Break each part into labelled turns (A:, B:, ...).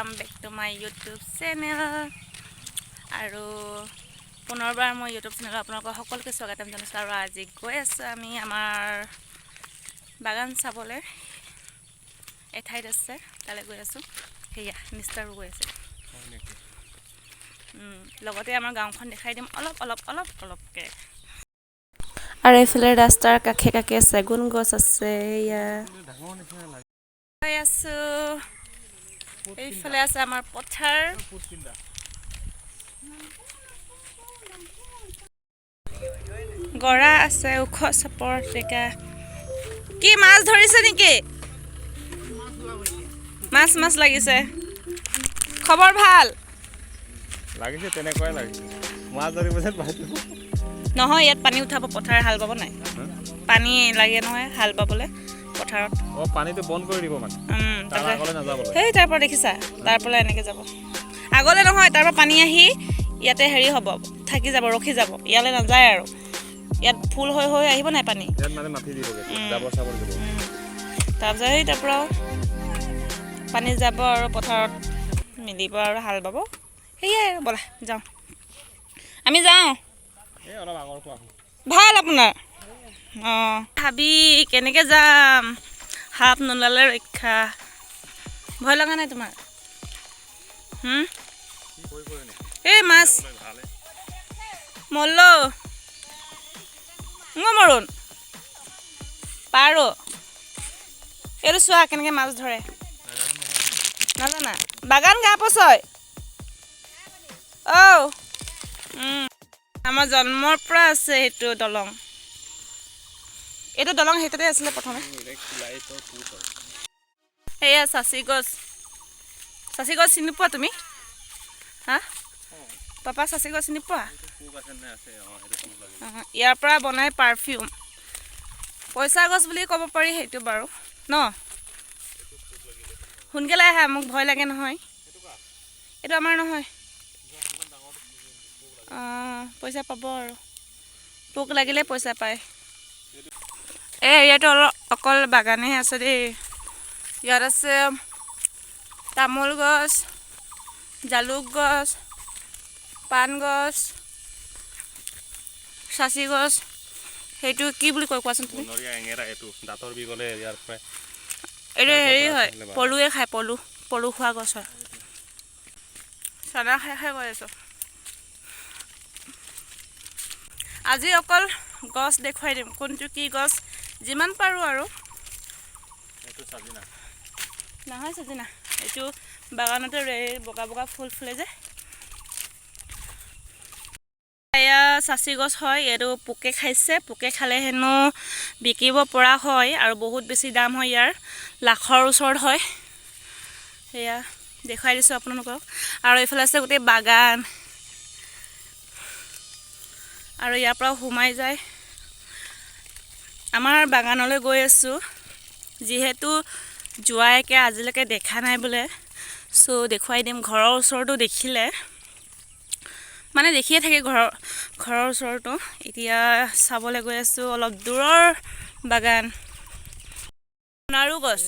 A: welcome back to my YouTube channel. আৰু পুনৰবাৰ মই YouTube চেনেলত আপোনালোকক সকলোকে স্বাগতম জনাইছোঁ আৰু আজি গৈ আছোঁ আমি আমাৰ বাগান চাবলৈ এঠাইত আছে তালৈ গৈ আছোঁ হেয়া মিষ্টাৰো গৈ আছে লগতে আমাৰ গাঁওখন দেখাই দিম অলপকৈ আৰু এইফালে ৰাস্তাৰ কাষে কাষে চেগুন গছ আছে এয়া গৈ আছোঁ এইফালে আছে আমাৰ পথাৰ গৰা আছে ওখ চাপৰ জেগা কি মাছ ধৰিছে নেকি মাছ লাগিছে খবৰ ভাল
B: লাগিছে তেনেকুৱাই লাগিছে মাছ ধৰিব যেন পাইছোঁ
A: নহয় ইয়াত পানী উঠাব পথাৰ হাল বাব নাই পানী লাগে নহয় হাল বাবলৈ পথাৰত
B: পানীটো বন্ধ কৰি দিব মানে তাৰ আগলৈ নাযাবলৈ
A: সেই তাৰ পৰা দেখিছা তাৰ পৰা এনেকৈ যাব আগলৈ নহয় তাৰ পৰা পানী আহি ইয়াতে হেৰি হ'ব থাকি যাব ৰখি যাব ইয়ালৈ নাযায় আৰু ইয়াত ফুল হৈ আহিব নাই পানী
B: ইয়াত মানে মাটি দিবগৈ যাব চাবলৈ দিব
A: তাৰপিছত সেই তাৰ পৰা পানী যাব আৰু পথাৰত মিলিব আৰু হাল বাব সেয়াই আৰু ব'লা যাওঁ আমি যাওঁ
B: এই অলপ আগৰ পৰা
A: ভাল আপোনাৰ অঁ ভাবি কেনেকৈ যাম সাপ নোলালে ৰক্ষা ভয় লগা নাই তোমাৰ এই মাছ মল্ল মৰুণ পাৰ এইটো চোৱা কেনেকৈ মাছ ধৰে নাজানা বাগান গা পচয় আমাৰ জন্মৰ পৰা আছে সেইটো দলং এইটো দলং সেইটোতে আছিলে প্ৰথমে সেয়া চাচি গছ চিনি পোৱা তুমি হা পাপা চাচি গছ চিনি পোৱা ইয়াৰ পৰা বনাই পাৰফিউম পইচা গছ বুলি ক'ব পাৰি সেইটো বাৰু ন সোনকালে আহা মোক ভয় লাগে নহয় এইটো আমাৰ নহয় পইচা পাব আৰু পোক লাগিলে পইচা পায় এই এৰিয়াটো অকল বাগানেই আছে দেই ইয়াত আছে তামোল গছ জালুক গছ পাণ গছ চাচি গছ সেইটো কি বুলি কয় কোৱাচোন তুমি এইটো হেৰি হয় পলুৱে খায় পলু খোৱা গছ হয় চানা খাই গৈ আছোঁ আজি অকল গছ দেখুৱাই দিম কোনটো কি গছ যিমান পাৰোঁ আৰু নহয় চাজিনা এইটো বাগানতে বগা ফুল ফুলে যে এয়া চাচি গছ হয় এইটো পোকে খাইছে পোকে খালে হেনো বিকিব পৰা হয় আৰু বহুত বেছি দাম হয় ইয়াৰ লাখৰ ওচৰত হয় সেয়া দেখুৱাই দিছোঁ আপোনালোকক আৰু এইফালে আছে গোটেই বাগান আৰু ইয়াৰ পৰা সোমাই যায় আমাৰ বাগানলৈ গৈ আছোঁ যিহেতু জোৱাইকে আজিলৈকে দেখা নাই বোলে চ' দেখুৱাই দিম ঘৰৰ ওচৰতো দেখিলে মানে দেখিয়ে থাকে ঘৰৰ ওচৰতো এতিয়া চাবলৈ গৈ আছোঁ অলপ দূৰৰ বাগান সোণাৰু গছ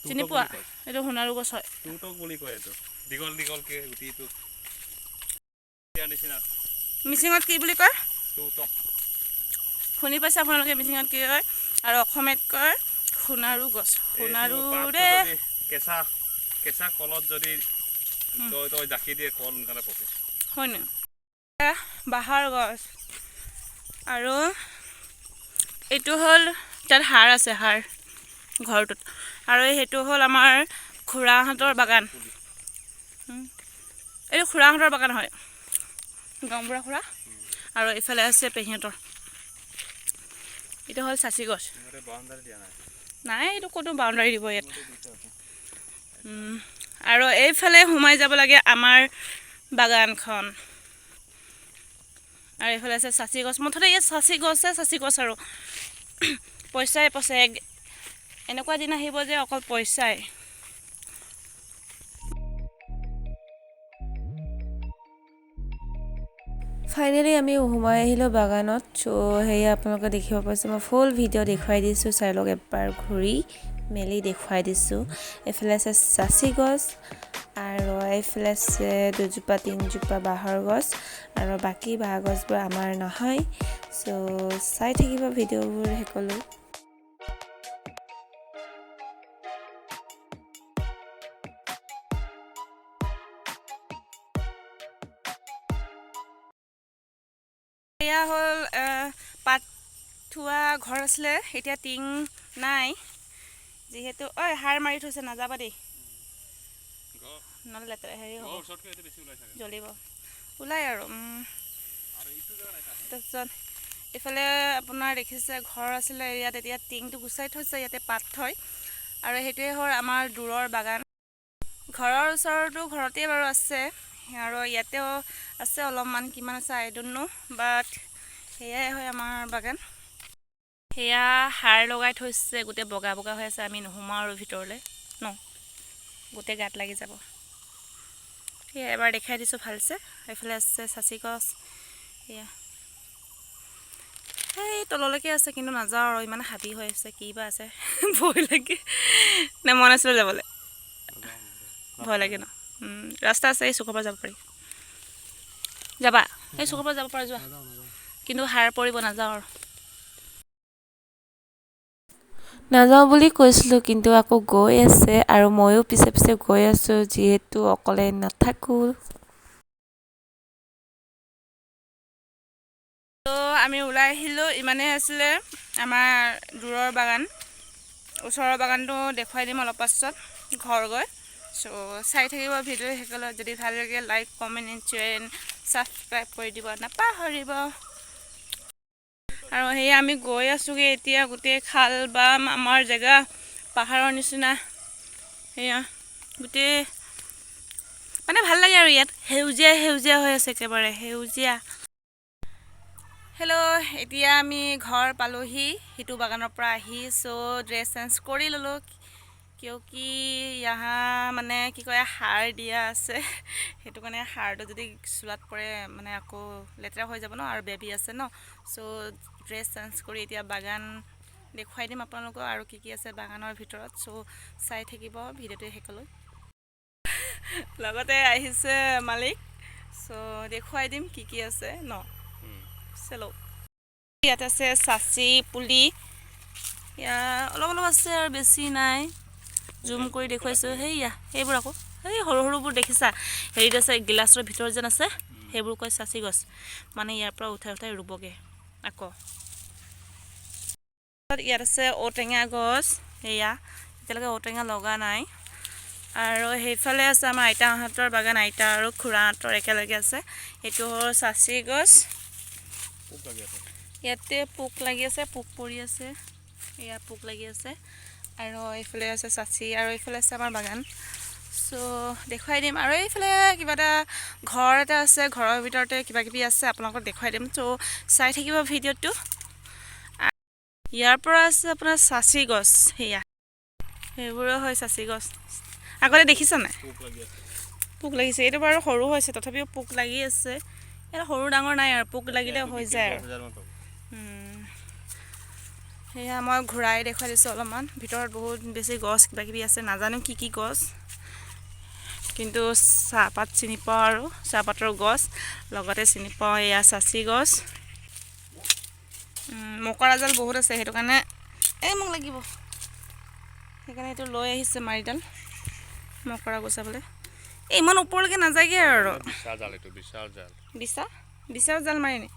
A: চিনি পোৱা এইটো সোণাৰু গছ হয় মিচিঙত কি বুলি কয় শুনি পাইছে আপোনালোকে মিচিঙত কি কয় আৰু অসমীয়াত কয় সোণাৰু গছ সোণাৰুৰে
B: কেঁচা কলত যদি তই জাকি দিয়ে কল সোনকালে পকে
A: হয় ন বাঁহৰ গছ আৰু এইটো হ'ল তাত হাৰ আছে হাৰ ঘৰটোত আৰু সেইটো হ'ল আমাৰ খুৰাহঁতৰ বাগান এইটো খুৰাহঁতৰ বাগান হয় গাঁওবুঢ়া খুৰা আৰু এইফালে আছে পেহীহঁতৰ এইটো হ'ল চাচি গছ নাই এইটো ক'তো বাউণ্ডাৰী দিব ইয়াত আৰু এইফালে সোমাই যাব লাগে আমাৰ বাগানখন আৰু এইফালে আছে চাচি গছ মুঠতে ইয়াত চাচি গছ আৰু পইচাই এনেকুৱা দিন আহিব যে অকল পইচাই ফাইনেলি আমি সোমাই আহিলোঁ বাগানত চ' সেয়া আপোনালোকে দেখিব পাইছে মই ফুল ভিডিঅ' দেখুৱাই দিছোঁ চাই লওক এবাৰ ঘূৰি মেলি দেখুৱাই দিছোঁ এইফালে আছে চাচি গছ আৰু এইফালে আছে 2জোপা 3জোপা বাঁহৰ গছ আৰু বাকী বাঁহ গছবোৰ আমাৰ নহয় সো চাই থাকিব ভিডিঅ'বোৰ সকলো এয়া হ'ল পাত থোৱা ঘৰ আছিলে এতিয়া টিং নাই যিহেতু সাৰ মাৰি থৈছে নাযাবা দেই নহ'লে লেতেৰা হেৰি হ'ব জ্বলিব ওলাই আৰু তাৰপিছত এইফালে আপোনাৰ দেখিছে ঘৰ আছিলে ইয়াত এতিয়া টিংটো গুচাই থৈছে ইয়াতে পাত থয় আৰু সেইটোৱে হ'ল আমাৰ দূৰৰ বাগান ঘৰৰ ওচৰতো ঘৰতেই বাৰু আছে আৰু ইয়াতেও আছে অলপমান কিমান আছে আই ডোন্ট নো বাট সেয়াই হয় আমাৰ বাগান সেয়া সাৰ লগাই থৈছে গোটেই বগা বগা হৈ আছে আমি নোসোমাওঁ আৰু ভিতৰলৈ ন গোটেই গাত লাগি যাব সেয়া এবাৰ দেখাই দিছোঁ ভালছে এইফালে আছে চাচি গছ সেয়া সেই তললৈকে আছে কিন্তু নাযাওঁ আৰু ইমান হাবি হৈ আছে কি বা আছে ভয় লাগে নে মন আছিলে যাবলৈ ভয় লাগে ন ৰাস্তা আছে এই চুকৰ পৰা যাব পাৰি যাবা এই চুকৰ পৰা যাব পৰা যোৱা কিন্তু সাৰ পৰিব নাযাওঁ আৰু নাযাওঁ বুলি কৈছিলোঁ কিন্তু আকৌ গৈ আছে আৰু ময়ো পিছে পিছে গৈ আছোঁ যিহেতু অকলে নাথাকোঁ তো আমি ওলাই আহিলোঁ ইমানেই আছিলে আমাৰ দূৰৰ বাগান ওচৰৰ বাগানটো দেখুৱাই দিম অলপ পাছত ঘৰ গৈ চ' চাই থাকিব ভিডিঅ' সকলো যদি ভাল লাগে like comment and share subscribe কৰি দিব নাপাহৰিব আৰু সেয়া আমি গৈ আছোঁগৈ এতিয়া গোটেই খাল বাম আমাৰ জেগা পাহাৰৰ নিচিনা সেয়া গোটেই মানে ভাল লাগে আৰু ইয়াত সেউজীয়া সেউজীয়া হৈ আছে একেবাৰে সেউজীয়া হেল্ল' এতিয়া আমি ঘৰ পালোহি সিটো বাগানৰ পৰা আহি চ' ড্ৰেছ চেঞ্জ কৰি ল'লোঁ কিয় কি ইয়াহা মানে কি কয় সাৰ দিয়া আছে সেইটো কাৰণে সাৰটো যদি চোলাত পৰে মানে আকৌ লেতেৰা হৈ যাব ন আৰু বেবী আছে ন চ' ড্ৰেছ চেঞ্জ কৰি এতিয়া বাগান দেখুৱাই দিম আপোনালোকক আৰু কি আছে বাগানৰ ভিতৰত চ' চাই থাকিব ভিডিঅ'টো শেষলৈ লগতে আহিছে মালিক চ' দেখুৱাই দিম কি আছে ন চেলো ইয়াত আছে চাচি পুলি অলপ অলপ আছে আৰু বেছি নাই জুম কৰি দেখুৱাইছোঁ সেয়া সেইবোৰ আকৌ সেই সৰু সৰুবোৰ দেখিছা হেৰিত আছে গিলাচৰ ভিতৰত যেন আছে সেইবোৰ কয় চাচি গছ মানে ইয়াৰ পৰা উঠাই উঠাই ৰুবগৈ আকৌ ইয়াত আছে ঔটেঙা গছ সেয়া এতিয়ালৈকে ঔটেঙা লগা নাই আৰু সেইফালে আছে আমাৰ আইতাহঁতৰ বাগান আইতা আৰু খুৰাহঁতৰ একেলগে আছে এইটো হ'ল চাচি গছ ইয়াতে পোক লাগি আছে পোক পৰি আছে এয়া পোক লাগি আছে আৰু এইফালে আছে চাচি আৰু এইফালে আছে আমাৰ বাগান চ' দেখুৱাই দিম আৰু এইফালে কিবা এটা ঘৰ এটা আছে ঘৰৰ ভিতৰতে কিবা কিবি আছে আপোনালোকক দেখুৱাই দিম চ' চাই থাকিব ভিডিঅ'টো ইয়াৰ পৰা আছে আপোনাৰ চাচি গছ সেয়া সেইবোৰো হয় চাচি গছ আগতে দেখিছা নাই পোক লাগিছে এইটো বাৰু সৰু হৈছে তথাপিও পোক লাগি আছে ইয়াত সৰু ডাঙৰ নাই আৰু পোক লাগিলে হৈ যায় আৰু সেয়া মই ঘূৰাই দেখুৱাই দিছোঁ অলপমান ভিতৰত বহুত বেছি গছ কিবা কিবি আছে নাজানো কি গছ কিন্তু চাহপাত চিনি পাওঁ আৰু চাহপাতৰ গছ লগতে চিনি পাওঁ এয়া চাচি গছ মকৰা জাল বহুত আছে সেইটো কাৰণে মোক লাগিব সেইকাৰণে এইটো লৈ আহিছে মাৰিডাল মকৰা গুচাবলৈ ইমান ওপৰলৈকে নাযায়গৈ আৰু বিশাল জাল মাৰিনে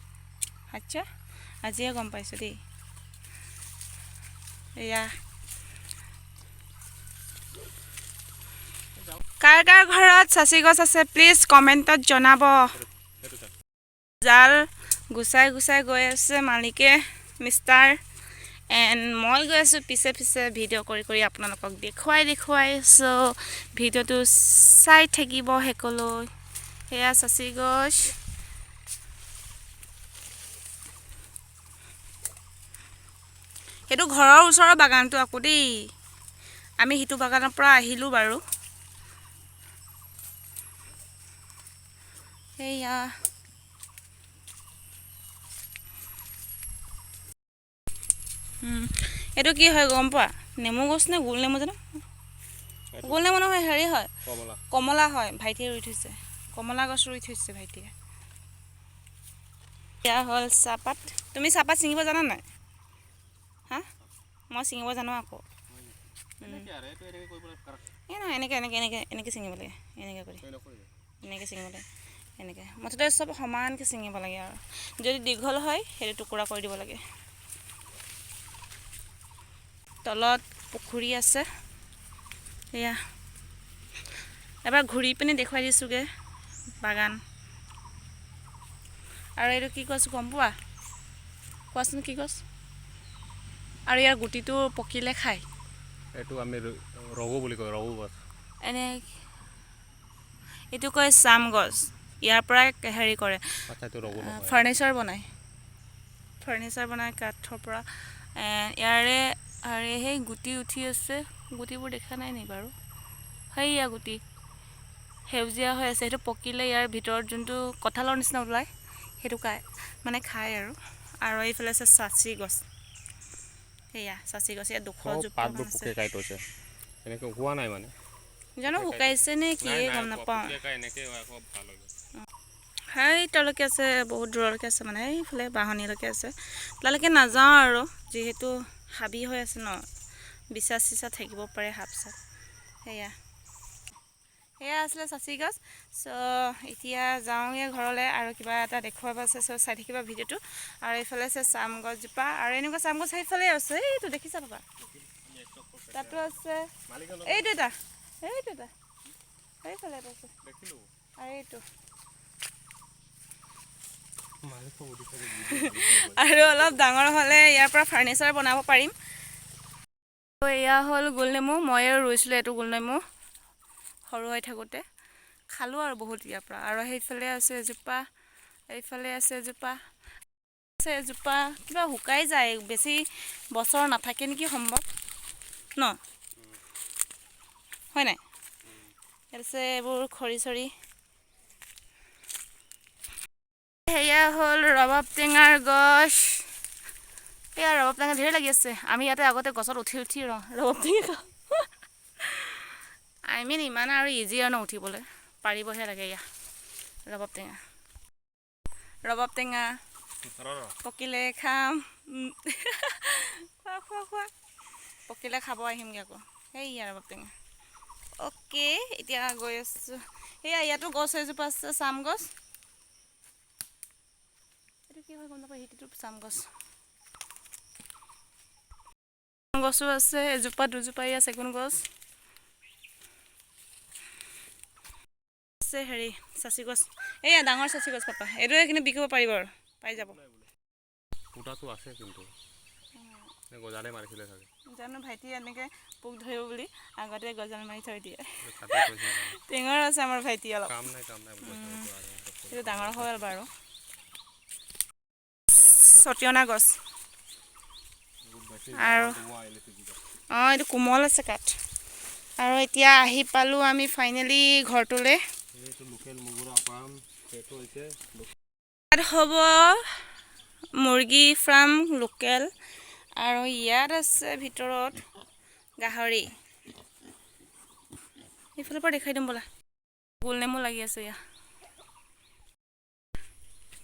A: আচ্ছা আজিহে গম পাইছোঁ দেই এয়া কাৰ কাৰ ঘৰত চাচি গছ আছে প্লিজ কমেণ্টত জনাব জাল গুচাই গুচাই গৈ আছে মালিকে মিষ্টাৰ এণ্ড মই গৈ আছোঁ পিছে পিছে ভিডিঅ' কৰি কৰি আপোনালোকক দেখুৱাই চ' ভিডিঅ'টো চাই থাকিব শেষলৈ সেয়া চাচি গছ সেইটো ঘৰৰ ওচৰৰ বাগানটো আকৌ দেই আমি সিটো বাগানৰ পৰা আহিলোঁ বাৰু সেয়া এইটো কি হয় গম পোৱা নেমু গছ নে গোল নেমু জানো, গোল নেমু নহয়, হেৰি হয় কমলা হয়। ভাইটিয়ে ৰুই থৈছে, কমলা গছ ৰুই থৈছে ভাইটিয়ে। এয়া হ'ল চাহপাত। তুমি চাহপাত ছিঙিব জানা নাই? হা, মই ছিঙিব জানো আকৌ। এই নহয়, এনেকৈ এনেকৈ এনেকৈ এনেকৈ ছিঙিব লাগে, এনেকৈ কৰি এনেকৈ ছিঙিব লাগে, এনেকৈ মুঠতে চব সমানকৈ ছিঙিব লাগে আৰু যদি দীঘল হয় সেইটো টুকুৰা কৰি দিব লাগে। তলত পুখুৰী আছে। এয়া এবাৰ ঘূৰি পিনে দেখুৱাই দিছোঁগৈ বাগান। আৰু এইটো কি গছ গম পোৱা? কোৱাচোন কি গছ? আৰু ইয়াৰ গুটিটো পকিলে খায়।
B: এইটো আমি ৰঘু বুলি কয়, ৰঘু গছ।
A: এনে এইটো কয় চাম গছ। ইয়াৰ পৰাই হেৰি কৰে, ফাৰ্নিচাৰ বনায়। ফাৰ্নিচাৰ বনায় কাঠৰ পৰা। ইয়াৰে সেই গুটি উঠি আছে, গুটিবোৰ দেখা নাই নি বাৰু? সেইয়া গুটি সেউজীয়া হৈ আছে, সেইটো পকিলে ইয়াৰ ভিতৰত যোনটো কঁঠালৰ নিচিনা ওলায় সেইটো মানে খায় আৰু এইফালে আছে চাচি গছ। সেয়া চাচি গছ, ইয়াত 200 জোপামান আছে।
B: এনেকৈ হোৱা নাই মানে,
A: জানো শুকাইছে নে কি গম নাপাওঁ। সেইতালৈকে আছে, বহুত দূৰলৈকে আছে, মানে এইফালে বাঁহনীলৈকে আছে। তালৈকে নাযাওঁ আৰু যিহেতু হাবি হৈ আছে ন, বিচা চিচা থাকিব পাৰে, সাপ চাপ। সেয়া আছিলে চাচি গছ। চ' এতিয়া যাওঁগৈ ঘৰলৈ, আৰু কিবা এটা দেখুৱাব আছে, চ' চাই থাকিবা ভিডিঅ'টো। আৰু এইফালে আছে চাম গছজোপা, আৰু এনেকুৱা চাম গছ সেইফালে আছে, এইটো দেখিছা পাবা, তাতো আছে। এইটো এটা সেইফালে এটা আছে, আৰু এইটো আৰু অলপ ডাঙৰ হ'লে ইয়াৰ পৰা ফাৰ্নিচাৰ বনাব পাৰিম। এয়া হ'ল গোল নেমু। ময়ে ৰুইছিলোঁ এইটো গোল নেমু সৰু হৈ থাকোঁতে। খালোঁ আৰু বহুত ইয়াৰ পৰা। আৰু সেইফালে আছে এজোপা, এইফালে আছে এজোপা, এজোপা কিবা শুকাই যায়, বেছি বছৰ নাথাকে নেকি সম্ভৱ ন, হয় নাই? তাৰপিছত এইবোৰ খৰি চৰি। সেয়া হ'ল ৰবাব টেঙাৰ গছ। এয়া ৰবাব টেঙা ধেৰ লাগি আছে। আমি ইয়াতে আগতে গছত উঠি উঠি ৰবাব টেঙা খাওঁ। ইমান আৰু ইজি আৰু ন উঠিবলৈ, পাৰিবহে লাগে। এয়া ৰবাব টেঙা পকিলে খাম। খোৱা পকিলে খাব আহিমগৈ আকৌ। সেইয়া ৰবাব টেঙা। অ'কে, এতিয়া গৈ আছোঁ। সেয়া ইয়াতো গছ এজোপা আছে, চাম গছ। এইটো কি হয় গম নাপাওঁ, সেইটোতো চাম গছ। গছো আছে, এজোপা দুজোপা। এয়া চেগুন গছ আছে, হেৰি চাচি গছ। এয়া ডাঙৰ চাচি গছ পাপা, এইটোৱে কিন্তু বিকিব পাৰিব আৰু পাই যাব।
B: ফুটাটো আছে কিন্তু গজালে মাৰিছিলে চাগে।
A: জানো, ভাইটিয়ে এনেকৈ পোক ধৰিব বুলি আগতে গজাল মাৰি থৈ দিয়ে। টেঙৰ আছে আমাৰ ভাইটি অলপ। সেইটো ডাঙৰ হ'ল বাৰু। ছটিয়না গছ আৰু এইটো কোমল আছে কাঠ। আৰু এতিয়া আহি পালোঁ আমি ফাইনেলি ঘৰটোলৈ। ইয়াত হ'ব মুৰ্গী ফাৰ্ম লোকেল, আৰু ইয়াত আছে ভিতৰত গাহৰি। এইফালৰ পৰা দেখাই দিম ব'লা। গোল নেমু লাগি আছে এয়া,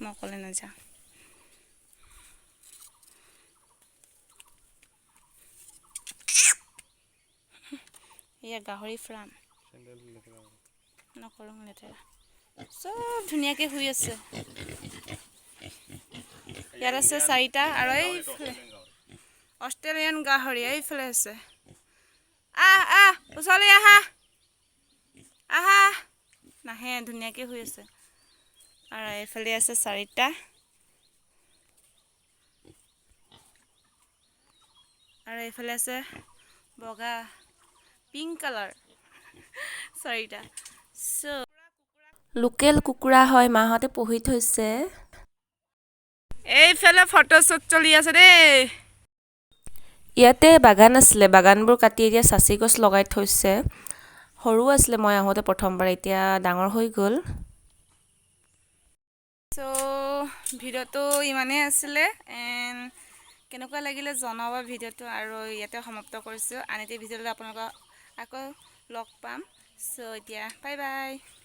A: মই অকলে নাযাওঁ। এয়া গাহৰি ফাৰ্ম, নকৰোঁ লেতেৰা। চব ধুনীয়াকৈ শুই আছে। ইয়াত আছে 4টা, আৰু এইফালে অষ্ট্ৰেলিয়ান গাহৰি এইফালে আছে। ওচৰলৈ আহা। নাহে, ধুনীয়াকৈ শুই আছে। আৰু এইফালে আছে 4টা, আৰু এইফালে আছে বগা, পিংক কালাৰ 4টা। লোকেল কুকুৰা হয়, মাহঁতে পুহি থৈছে। এইফালে ফটোশ্বুট চলি আছে দেই। ইয়াতে বাগান আছিলে, বাগানবোৰ কাটি এতিয়া চাচি গছ লগাই থৈছে। সৰু আছিলে মই আহোঁতে প্ৰথমবাৰ, এতিয়া ডাঙৰ হৈ গ'ল। চ' ভিডিঅ'টো ইমানেই আছিলে। কেনেকুৱা লাগিলে জনাব ভিডিঅ'টো আৰু ইয়াতে সমাপ্ত কৰিছোঁ আন এটি ভিডিঅ'লৈ আপোনালোকক আকৌ লগ পাম চ' এতিয়া বাই বাই